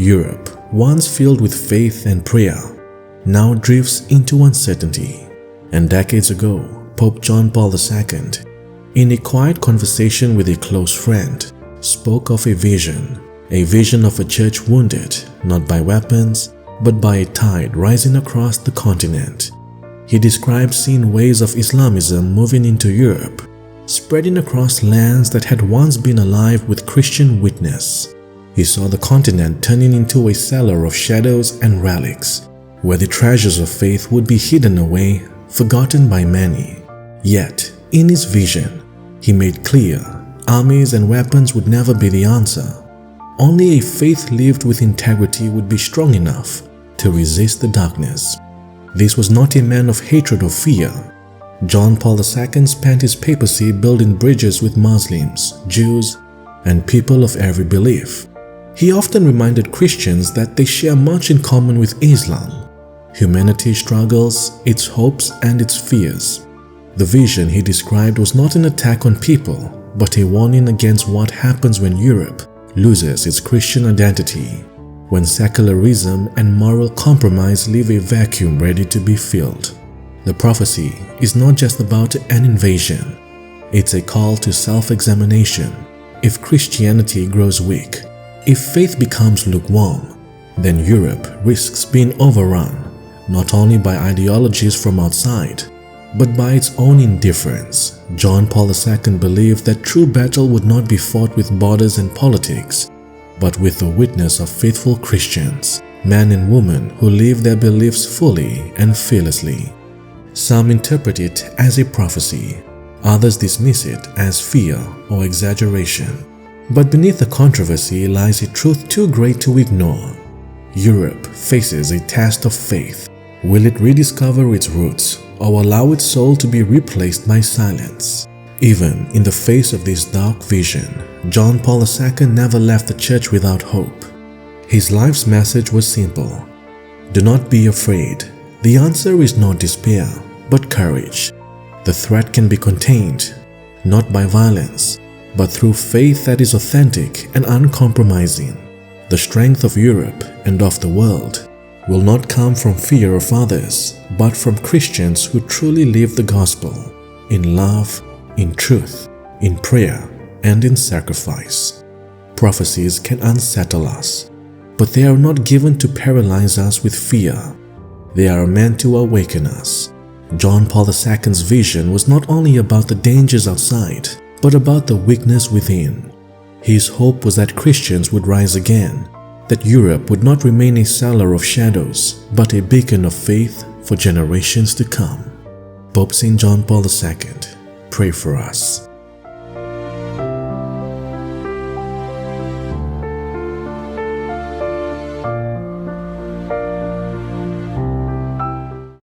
Europe, once filled with faith and prayer, now drifts into uncertainty. And decades ago, Pope John Paul II, in a quiet conversation with a close friend, spoke of a vision of a church wounded not by weapons, but by a tide rising across the continent. He described seeing waves of Islamism moving into Europe, spreading across lands that had once been alive with Christian witness. He saw the continent turning into a cellar of shadows and relics, where the treasures of faith would be hidden away, forgotten by many. Yet, in his vision, he made clear armies and weapons would never be the answer. Only a faith lived with integrity would be strong enough to resist the darkness. This was not a man of hatred or fear. John Paul II spent his papacy building bridges with Muslims, Jews, and people of every belief. He often reminded Christians that they share much in common with Islam: humanity's struggles, its hopes, and its fears. The vision he described was not an attack on people, but a warning against what happens when Europe loses its Christian identity, when secularism and moral compromise leave a vacuum ready to be filled. The prophecy is not just about an invasion. It's a call to self-examination. If Christianity grows weak, if faith becomes lukewarm, then Europe risks being overrun, not only by ideologies from outside, but by its own indifference. John Paul II believed that true battle would not be fought with borders and politics, but with the witness of faithful Christians, men and women who live their beliefs fully and fearlessly. Some interpret it as a prophecy, others dismiss it as fear or exaggeration. But beneath the controversy lies a truth too great to ignore. Europe faces a test of faith. Will it rediscover its roots or allow its soul to be replaced by silence? Even in the face of this dark vision, John Paul II never left the church without hope. His life's message was simple: do not be afraid. The answer is not despair, but courage. The threat can be contained, not by violence, but through faith that is authentic and uncompromising. The strength of Europe and of the world will not come from fear of others, but from Christians who truly live the gospel in love, in truth, in prayer, and in sacrifice. Prophecies can unsettle us, but they are not given to paralyze us with fear. They are meant to awaken us. John Paul II's vision was not only about the dangers outside, but about the weakness within. His hope was that Christians would rise again, that Europe would not remain a cellar of shadows, but a beacon of faith for generations to come. Pope St. John Paul II, pray for us.